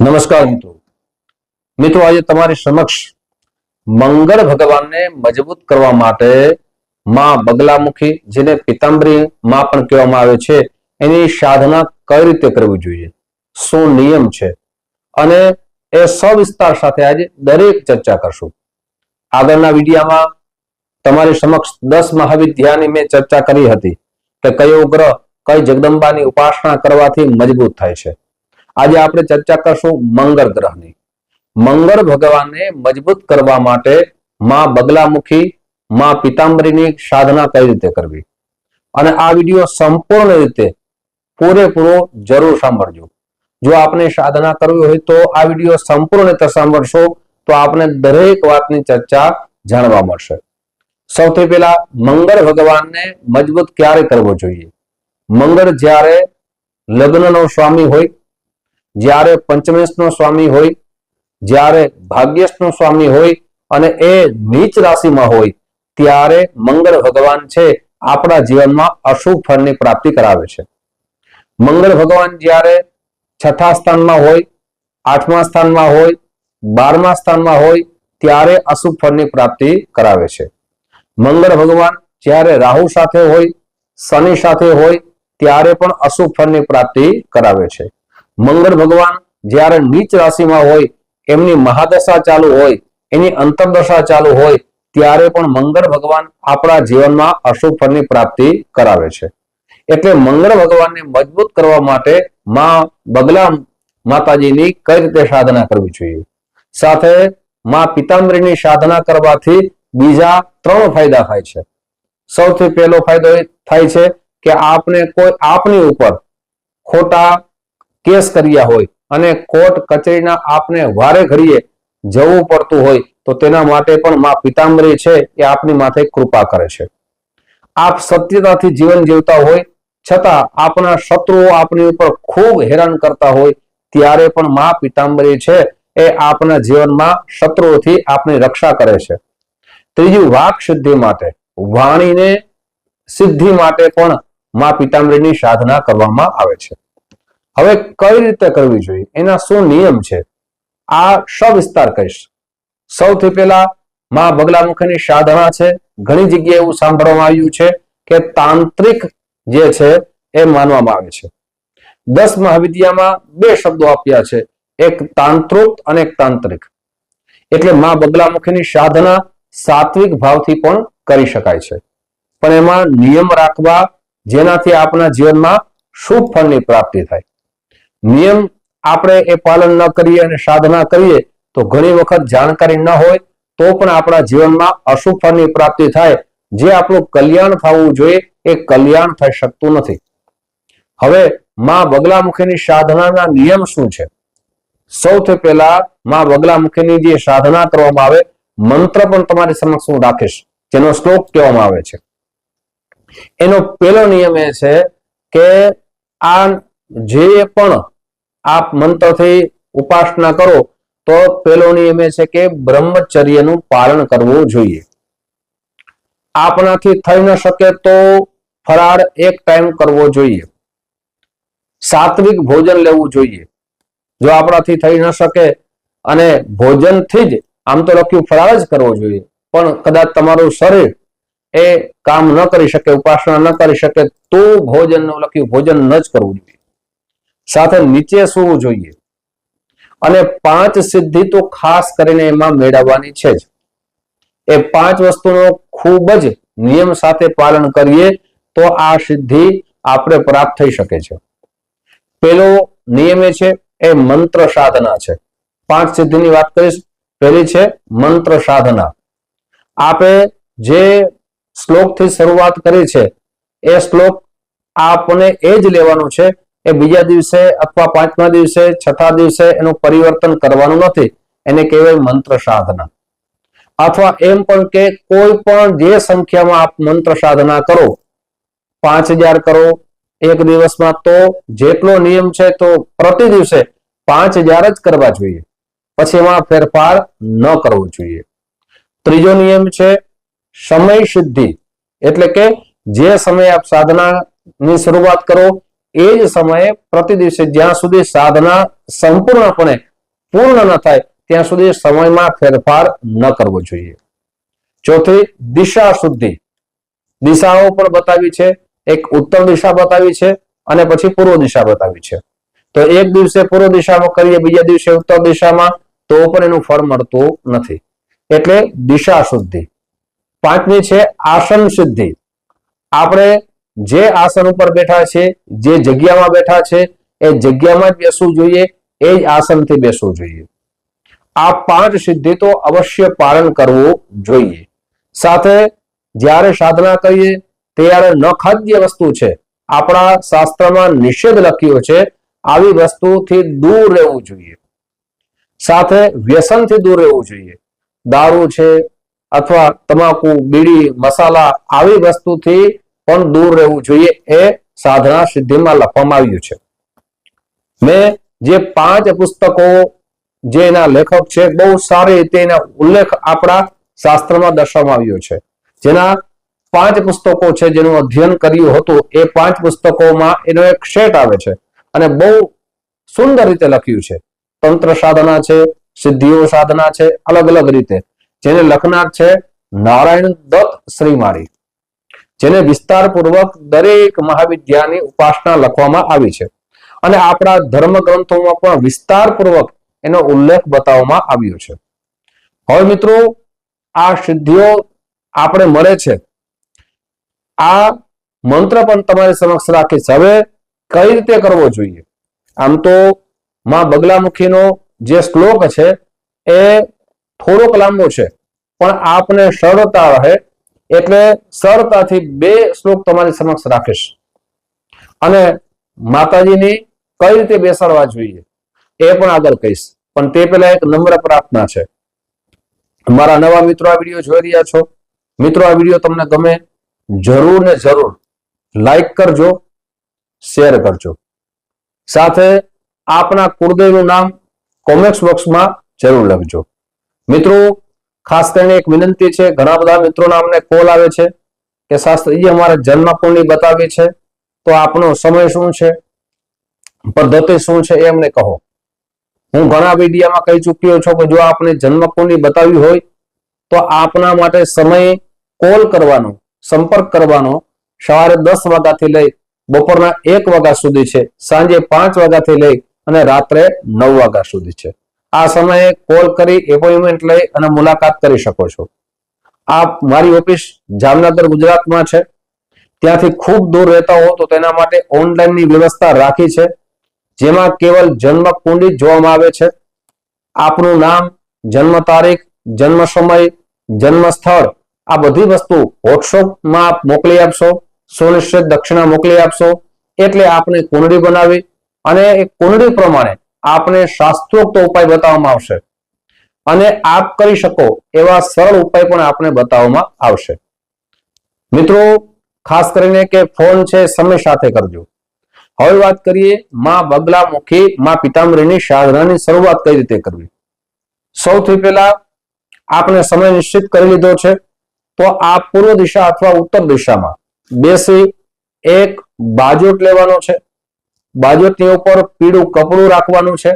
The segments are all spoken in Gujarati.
નમસ્કાર મિત્રો આજે તમારી સમક્ષ મંગળ ભગવાનને મજબૂત કરવા માટે માં બગલામુખી જેને પિતાંબરી માં પણ કહેવામાં આવે છે એની સાધના કઈ રીતે કરવી જોઈએ, શું નિયમ છે અને એ સવિસ્તાર સાથે આજે દરેક ચર્ચા કરશું। આગળના વિડીયોમાં તમારી સમક્ષ 10 મહાવિદ્યાની મેં ચર્ચા કરી હતી કે કયો ગ્રહ કઈ જગદંબાની ઉપાસના કરવાથી મજબૂત થાય છે। આજે આપણે ચર્ચા કરશું મંગળ ગ્રહની। મંગળ ભગવાનને મજબૂત કરવા માટે માં બગલામુખી માં પિતાંબરીની સાધના કઈ રીતે કરવી અને આ વિડીયો સંપૂર્ણ રીતે પૂરેપૂરો જરૂર સાંભળજો। જો આપને સાધના કરવી હોય તો આ વિડીયો સંપૂર્ણ રીતે સાંભળશો તો આપને દરેક વાતની ચર્ચા જાણવા મળશે। સૌથી પહેલા મંગળ ભગવાનને મજબૂત ક્યારે કરવો જોઈએ? મંગળ જ્યારે લગ્નનો સ્વામી હોય, જ્યારે પંચમેશનો સ્વામી હોય, જ્યારે ભાગ્યશનો સ્વામી હોય અને એ નીચ રાશિમાં હોય ત્યારે મંગળ ભગવાન છે આપણા જીવનમાં અશુભ ફળની પ્રાપ્તિ કરાવે છે। મંગળ ભગવાન જ્યારે 6થા સ્થાનમાં હોય, 8મા સ્થાનમાં હોય, 12મા સ્થાનમાં હોય ત્યારે અશુભ ફળની પ્રાપ્તિ કરાવે છે। મંગળ ભગવાન જ્યારે રાહુ સાથે હોય, શનિ સાથે હોય ત્યારે પણ અશુભ ફળની પ્રાપ્તિ કરાવે છે। મંગળ ભગવાન જ્યારે નીચ રાશિમાં હોય, એમની મહાદશા ચાલુ હોય, એની અંતરદશા ચાલુ હોય ત્યારે પણ મંગળ ભગવાન આપણા જીવનમાં અશુભ ફળની પ્રાપ્તિ કરાવે છે। એટલે મંગળ ભગવાનને મજબૂત કરવા માટે માં બગલા માતાજીની કઈ રીતે સાધના કરવી જોઈએ, સાથે માં પિતાંબરીની સાધના કરવાથી બીજા 3 ફાયદા થાય છે। સૌથી પહેલો ફાયદો એ થાય છે કે આપને કોઈ આપની ઉપર ખોટા કેસ કર્યા હોય અને કોર્ટ કચેરીના આપને વારે ઘડીએ જવું પડતું હોય તો તેના માટે પણ માં પિતાંબરી છે એ આપની માથે કૃપા કરે છે। આપ સત્યતાથી જીવન જીવતા હોય છતાં આપના શત્રુઓ આપની ઉપર ખૂબ હેરાન કરતા હોય ત્યારે પણ માં પિતાંબરી છે એ આપના જીવનમાં શત્રુઓથી આપની રક્ષા કરે છે। ત્રીજું, વાક સિદ્ધિ માટે, વાણીને સિદ્ધિ માટે પણ માં પિતાંબરીની સાધના કરવામાં આવે છે। હવે કઈ રીતે કરવી જોઈએ, એના શું નિયમ છે, આ સવિસ્તાર કહીશ। સૌથી પહેલા માં બગલામુખીની સાધના છે, ઘણી જગ્યાએ એવું સાંભળવામાં આવ્યું છે કે તાંત્રિક જે છે એ માનવામાં આવે છે। 10 મહાવિદ્યામાં 2 શબ્દો આપ્યા છે, એક તાંત્રોક્ત અને એક તાંત્રિક। એટલે માં બગલામુખીની સાધના સાત્વિક ભાવથી પણ કરી શકાય છે, પણ એમાં નિયમ રાખવા જેનાથી આપણા જીવનમાં શુભ ફળની પ્રાપ્તિ થાય। નિયમ આપણે એ પાલન ન કરીએ અને સાધના કરીએ તો ઘણી વખત જાણકારી ન હોય તો પણ આપણા જીવનમાં અશુભ ફળની પ્રાપ્તિ થાય, જે આપણું કલ્યાણ થવું જોઈએ એ કલ્યાણ થઈ શકતું નથી। હવે માં બગલામુખીની સાધનાના નિયમ શું છે? સૌથી પહેલા માં બગલામુખીની જે સાધના કરવામાં આવે, મંત્ર પણ તમારી સમક્ષ હું રાખીશ જેનો શ્લોક કહેવામાં આવે છે। એનો પહેલો નિયમ એ છે કે આ જે પણ આપ મંત્રથી ઉપાસના કરો તો પહેલો નિયમ એ છે કે બ્રહ્મચર્યનું પાલન કરવું જોઈએ। આપણાથી થઈ ન શકે તો ફરાળ એક ટાઈમ કરવો જોઈએ, સાત્વિક ભોજન લેવું જોઈએ। જો આપણાથી થઈ ન શકે અને ભોજનથી જ, આમ તો લખ્યું ફરાળ જ કરવો જોઈએ, પણ કદાચ તમારું શરીર એ કામ ન કરી શકે, ઉપાસના ન કરી શકે તો ભોજનનું લખ્યું ભોજન ન જ કરવું જોઈએ, સાથે નીચે સૂવું જોઈએ અને 5 સિદ્ધિ તો ખાસ કરીને એમાં મેળવવાની છે જ। એ 5 વસ્તુનો ખૂબ જ નિયમ સાથે પાલન કરીએ તો આ સિદ્ધિ આપણે પ્રાપ્ત થઈ શકે છે। પહેલો નિયમ એ છે એ મંત્ર સાધના છે। 5 સિદ્ધિની વાત કરીશ। પહેલી છે મંત્ર સાધના। આપે જે શ્લોકથી શરૂઆત કરી છે એ શ્લોક આપને એ જ લેવાનો છે, એ બીજા દિવસે અથવા 5મા દિવસે, 6થા દિવસે એનું પરિવર્તન કરવાનું નથી, એને કહેવાય મંત્ર સાધના। અથવા એમ પણ કે કોઈ પણ જે સંખ્યામાં આપ મંત્ર સાધના કરો, 5000 કરો એક દિવસમાં, તો જેટલો નિયમ છે તો પ્રતિ દિવસે 5000 જ કરવા જોઈએ, પછી એમાં ફેરફાર ન કરવો જોઈએ। ત્રીજો નિયમ છે સમય સિદ્ધિ, એટલે કે જે સમયે આપ સાધનાની શરૂઆત કરો એ જ સમયે પ્રતિ દિવસે જ્યાં સુધી સાધના સંપૂર્ણપણે પૂર્ણ ન થાય ત્યાં સુધી સમયમાં ફેરફાર ન કરવો જોઈએ. ચોથી, દિશા શુદ્ધિ. દિશાઓ પણ બતાવી છે. એક ઉત્તર દિશા બતાવી છે અને પછી પૂર્વ દિશા બતાવી છે. તો એક દિવસે પૂર્વ દિશામાં કરીએ, બીજા દિવસે ઉત્તર દિશામાં, તો પણ એનું ફળ મળતું નથી. એટલે દિશા શુદ્ધિ. પાંચમી છે આસન શુદ્ધિ. આપણે જે આસન ઉપર બેઠા છે, જે જગ્યામાં બેઠા છે, એ જગ્યામાં જ બેસવું જોઈએ, એ જ આસનથી બેસવું જોઈએ. આ 5 સિદ્ધિ તો અવશ્ય પાલન કરવું જોઈએ. સાથે જ્યારે સાધના કરીએ ત્યારે ન ખાદ્ય વસ્તુ છે, આપણા શાસ્ત્રમાં નિષેધ લખ્યો છે, આવી વસ્તુથી દૂર રહેવું જોઈએ. સાથે વ્યસનથી દૂર રહેવું જોઈએ. દારૂ છે અથવા તમાકુ, બીડી, મસાલા, આવી વસ્તુથી પણ દૂર રહેવું જોઈએ. એ સાધના સિદ્ધિમાં લખવામાં આવ્યું છે. મેં જે 5 પુસ્તકો, જે એના લેખક છે, બહુ સારી રીતે એના ઉલ્લેખ આપણા શાસ્ત્રમાં દર્શાવવામાં આવ્યો છે. જેના 5 પુસ્તકો છે, જેનું અધ્યયન કર્યું હતું, એ 5 પુસ્તકોમાં એનો એક સેટ આવે છે અને બહુ સુંદર રીતે લખ્યું છે. તંત્ર સાધના છે, સિદ્ધિઓ સાધના છે, અલગ અલગ રીતે. જેને લખનાર છે નારાયણ દત્ત શ્રીમાળી, જેને વિસ્તારપૂર્વક દરેક મહાવિદ્યાની ઉપાસના લખવામાં આવી છે અને આપણા ધર્મ ગ્રંથોમાં પણ વિસ્તારપૂર્વક એનો ઉલ્લેખ બતાવવામાં આવ્યો છે. હવે મિત્રો, આ સિદ્ધિઓ આપણે મળે છે, આ મંત્ર પણ તમારી સમક્ષ રાખીશ. હવે કઈ રીતે કરવો જોઈએ? આમ તો માં બગલામુખીનો જે શ્લોક છે એ થોડોક લાંબો છે, પણ આપને સરળતા રહે એટલે સરળતાથી 2 શ્લોક તમારી સમક્ષ રાખીશ. અને માતાજીની કઈ રીતે બેસાડવા જોઈએ એ પણ આગળ કહીશ. પણ તે પહેલા એક નમ્ર પ્રાર્થના છે. મારા નવા મિત્રો આ વિડીયો જોઈ રહ્યા છો, મિત્રો આ વિડીયો તમને ગમે, જરૂર ને જરૂર લાઈક કરજો, શેર કરજો. સાથે આપના કુળદેવનું નામ કોમેન્ટ બોક્સમાં જરૂર લખજો. મિત્રો, ખાસ કરીને એક વિનંતી છે, ઘણા બધા મિત્રોના અમને કોલ આવે છે કે શાસ્ત્રીજી અમારે જન્મ કુંડલી બતાવી છે, તો આપનો સમય શું છે, પદ્ધતિ શું છે, એ અમને કહો. હું ઘણા વિડીયોમાં કહી ચૂક્યો છું કે જો આપણે જન્મ કુંડલી બતાવી હોય તો આપના માટે સમય કોલ કરવાનો, સંપર્ક કરવાનો સવારે 10 વાગ્યાથી લઈ બપોરના 1 વાગ્યા સુધી છે, સાંજે 5 વાગ્યાથી લઈ અને રાત્રે 9 વાગ્યા સુધી છે. આ સમયે કોલ કરી એપોઇન્ટમેન્ટ લઈ અને મુલાકાત કરી શકો છો. આપ મારી ઓફિસ જામનગર ગુજરાતમાં છે, ત્યાંથી ખૂબ દૂર રહેતા હો તો તેના માટે ઓનલાઈનની વ્યવસ્થા રાખી છે, જેમાં કેવલ જન્મ કુંડલી જોવામાં આવે છે. આપનું નામ, જન્મ તારીખ, જન્મ સમય, જન્મ સ્થળ, આ બધી વસ્તુ વોટ્સએપમાં આપ મોકલી આપશો, સુનિશ્ચિત દક્ષિણા મોકલી આપશો, એટલે આપને કુંડળી બનાવી અને એ કુંડળી પ્રમાણે આપને શાસ્ત્રોક્ત ઉપાય બતાવવામાં આવશે અને આપ કરી શકો એવા સરળ ઉપાય પણ આપને બતાવવામાં આવશે. મિત્રો, ખાસ કરીને કે ફોન છે સમય સાથે કરજો. હવે વાત કરીએ માં બગલામુખી, માં પિતાંબરીની સાધનાની શરૂઆત કઈ રીતે કરવી. સૌથી પહેલા આપણે સમય નિશ્ચિત કરી લીધો છે, તો આ પૂર્વ દિશા અથવા ઉત્તર દિશામાં બેસી એક બાજોટ લેવાનો છે. બાજોટની ઉપર પીળું કપડું રાખવાનું છે.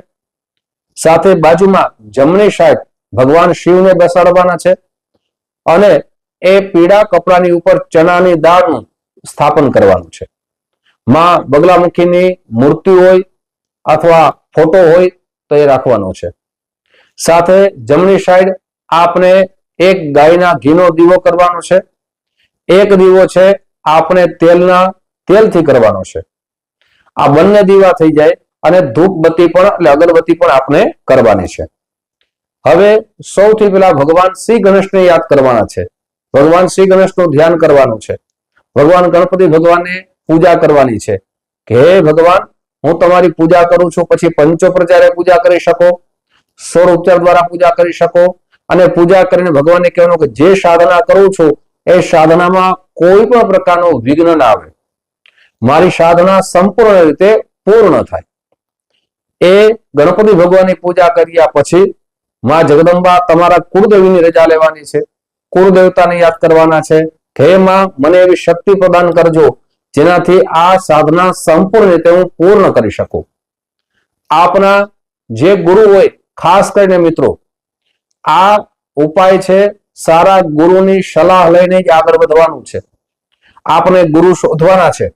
સાથે બાજુમાં જમણી સાઈડ ભગવાન શિવને બેસાડવાના છે અને એ પીળા કપડાની ઉપર ચણાની દાળનું સ્થાપન કરવાનું છે. માં બગલામુખીની મૂર્તિ હોય અથવા ફોટો હોય તો એ રાખવાનો છે. સાથે જમણી સાઈડ આપણે એક ગાયના ઘીનો દીવો કરવાનો છે. એક દીવો છે આપણે તેલથી કરવાનો છે. આ બંને દીવા થઈ જાય અને ધૂપબત્તી પણ એટલે અગરબત્તી પણ આપણે કરવાની છે. હવે સૌથી પહેલા ભગવાન શ્રી ગણેશને યાદ કરવાના છે. ભગવાન શ્રી ગણેશનું ધ્યાન કરવાનું છે. ભગવાન ગણપતિ ભગવાનને પૂજા કરવાની છે કે હે ભગવાન, હું તમારી પૂજા કરું છું. પછી પંચોપચારે પૂજા કરી શકો, સોળોપચાર દ્વારા પૂજા કરી શકો અને પૂજા કરીને ભગવાનને કહેવાનું કે જે સાધના કરું છું એ સાધનામાં કોઈ પણ પ્રકારનું વિઘ્ન ના આવે, મારી સાધના સંપૂર્ણ રીતે પૂર્ણ થાય. એ ગણપતિ ભગવાનની પૂજા કર્યા પછી માં જગદંબા તમારા કુળદેવીની રજા લેવાની છે. કુળદેવતાને યાદ કરવાના છે કે હે માં, મને એવી શક્તિ પ્રદાન કરજો જેનાથી આ સાધના સંપૂર્ણ રીતે હું પૂર્ણ કરી શકું. આપના જે ગુરુ હોય, ખાસ કરીને મિત્રો, આ ઉપાય છે સારા ગુરુની સલાહ લઈને જ આગળ વધવાનું છે. આપણે ગુરુ શોધવાના છે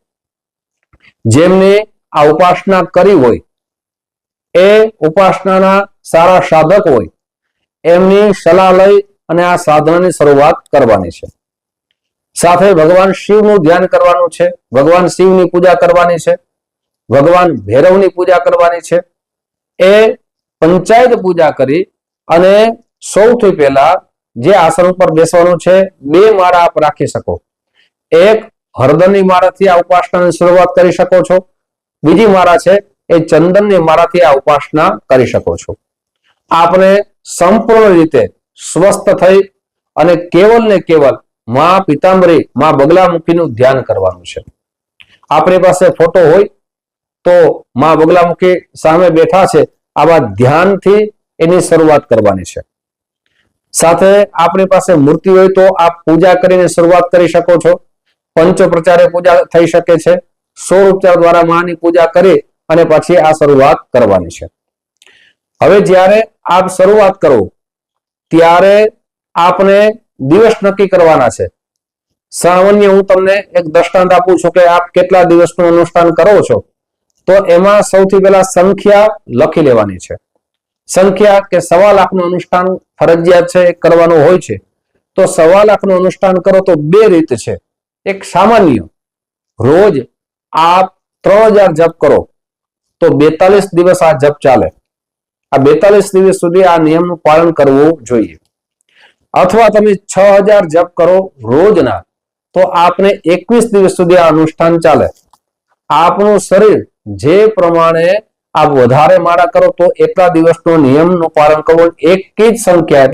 જેમને આ ઉપાસના કરી હોય, એ ઉપાસનાના સારા સાધક હોય, એમની સલાહ લઈ અને આ સાધનાની શરૂઆત કરવાની છે. સાથે ભગવાન શિવનું ધ્યાન કરવાનું છે, ભગવાન શિવની પૂજા કરવાની છે, ભગવાન ભૈરવની પૂજા કરવાની છે. એ પંચાયત પૂજા કરી અને સૌથી પહેલા જે આસન ઉપર બેસવાનું છે, 2 માળા આપ રાખી શકો. એક હળદરની માળાથી આ ઉપાસનાની શરૂઆત કરી શકો છો. બીજી માળા છે એ ચંદનની માળાથી આ ઉપાસના કરી શકો છો. આપને સંપૂર્ણ રીતે સ્વસ્થ થઈ અને કેવલ ને કેવલ માં પીતાંબરી, માં બગલામુખીનું ધ્યાન કરવાનું છે. આપણી પાસે ફોટો હોય તો માં બગલામુખી સામે બેઠા છે, આવા ધ્યાનથી એની શરૂઆત કરવાની છે. સાથે આપણી પાસે મૂર્તિ હોય તો આપ પૂજા કરીને શરૂઆત કરી શકો છો. પંચોપચારે પૂજા થઈ શકે છે. 100 ઉપચાર દ્વારા માની પૂજા કરી અને પછી આ શરૂઆત કરવાની છે. હવે જ્યારે આપ શરૂઆત કરો ત્યારે આપને દિવસ નક્કી કરવાના છે. સામાન્ય હું તમને એક દ્રષ્ટાંત આપું છું કે આપ કેટલા દિવસનું અનુષ્ઠાન કરો છો, તો એમાં સૌથી પહેલા સંખ્યા લખી લેવાની છે. સંખ્યા કે 1.25 લાખનું અનુષ્ઠાન ફરજિયાત છે, એ કરવાનું હોય છે. તો 1.25 લાખનું અનુષ્ઠાન કરો તો 2 રીત છે. એક સામાન્ય, રોજ આપ 3000 જપ કરો તો 42 દિવસ આ જપ ચાલે. આ 42 દિવસ સુધી આ નિયમનું પાલન કરવું જોઈએ. અથવા તમે 6000 જપ કરો રોજના તો આપને 21 દિવસ સુધી આ અનુષ્ઠાન ચાલે. આપનું શરીર જે પ્રમાણે આપ વધારે માળા કરો તો એટલા દિવસનો નિયમનું પાલન કરવું. એક જ સંખ્યા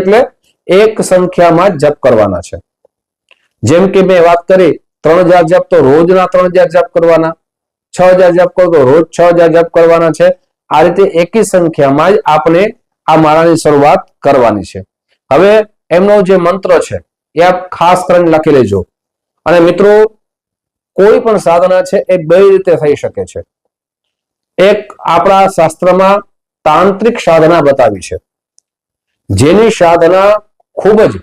એટલે એક સંખ્યામાં જપ કરવાના છે. જેમ કે મેં વાત કરી 3000 જપ તો રોજના 3000 જપ કરવાના, 6000 જપ કરો તો રોજ 6000 જપ કરવાના છે. આ રીતે એકી સંખ્યામાં જ આપણે આ માળાની શરૂઆત કરવાની છે. હવે એમનો જે મંત્ર છે એ આપ ખાસ કરીને લખી લેજો. અને મિત્રો, કોઈ પણ સાધના છે એ 2 રીતે થઈ શકે છે. એક આપણા શાસ્ત્રમાં તાંત્રિક સાધના બતાવી છે, જેની સાધના ખૂબ જ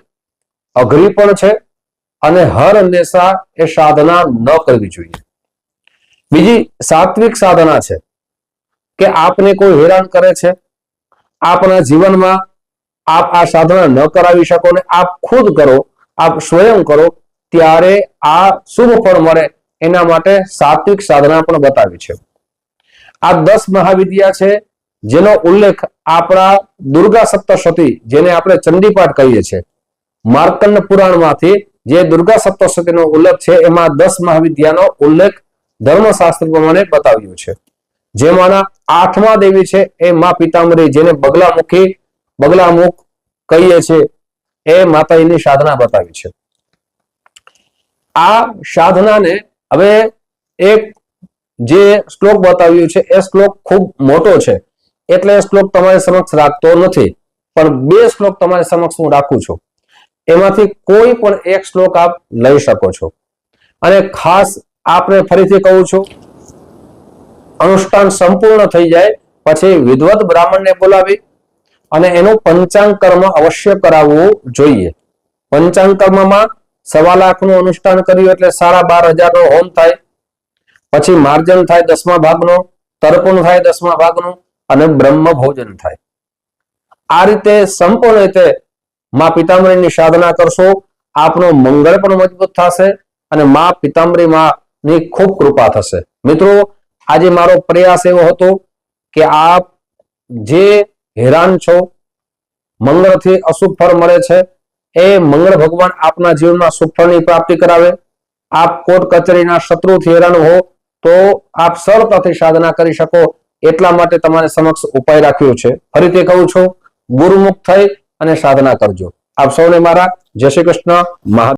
અઘરી પણ છે અને હર હંમેશા એ સાધના ન કરવી જોઈએ. બીજી સાત્વિક સાધના છે કે આપને કોઈ હેરાન કરે છે, આપના જીવનમાં આપ આ સાધના ન કરાવી શકો ને આપ ખુદ કરો, આપ સ્વયં કરો, ત્યારે આ શુભ ફળ મળે એના માટે સાત્વિક સાધના પણ બતાવી છે. આ 10 મહાવિદ્યા છે જેનો ઉલ્લેખ આપણા દુર્ગા સપ્તશતી, જેને આપણે ચંડીપાઠ કહીએ છીએ, માર્કંડ પુરાણમાંથી જે દુર્ગા સપ્તશતીનો ઉલ્લેખ છે એમાં 10 મહાવિદ્યાનો ઉલ્લેખ ધર્મશાસ્ત્ર પ્રમાણે બતાવ્યો છે. જેમાંના 8મા દેવી છે એ માં પીતાંબરી, જેને બગલામુખ કહીએ છીએ, એ માતાજીની સાધના બતાવી છે. આ સાધનાને હવે એક જે શ્લોક બતાવ્યો છે એ શ્લોક ખૂબ મોટો છે, એટલે શ્લોક તમારી સમક્ષ રાખતો નથી, પણ 2 શ્લોક તમારી સમક્ષ હું રાખું છું. એમાંથી કોઈ પણ એક શ્લોક આપ લઈ શકો છો. અને ખાસ આપણે ફરીથી કહું છું, અનુષ્ઠાન સંપૂર્ણ થઈ જાય પછી વિદ્વત બ્રાહ્મણને બોલાવી અને એનું પંચાંગ કર્મ અવશ્ય કરાવવું જોઈએ. પંચાંગ કર્મમાં 1.25 લાખનું અનુષ્ઠાન કર્યું એટલે 12,500 નો હોમ થાય, પછી માર્જન થાય 10મા ભાગનો, તર્પણ થાય 10મા ભાગનું અને બ્રહ્મ ભોજન થાય. આ રીતે સંપૂર્ણ રીતે માં પીતાંબરીની સાધના કરશો, આપનો મંગળ પણ મજબૂત થશે અને માં પીતાંબરી માની ખૂબ કૃપા થશે. મિત્રો, આજે મારો પ્રયાસ એવો હતો કે આપ જે હેરાન છો, મંગળથી અશુભ ફળ મળે છે, એ મંગળ ભગવાન આપના જીવનમાં શુભ ફળની પ્રાપ્તિ કરાવે. આપ કોર્ટ કચેરીના શત્રુથી હેરાન હો તો આપ સરળતાથી સાધના કરી શકો, એટલા માટે તમારી સમક્ષ ઉપાય રાખ્યો છે. ફરીથી કહું છું, ગુરુમુખ થઈ અને સાધના કરજો. આપ સૌને મારા જય શ્રી કૃષ્ણ. મહા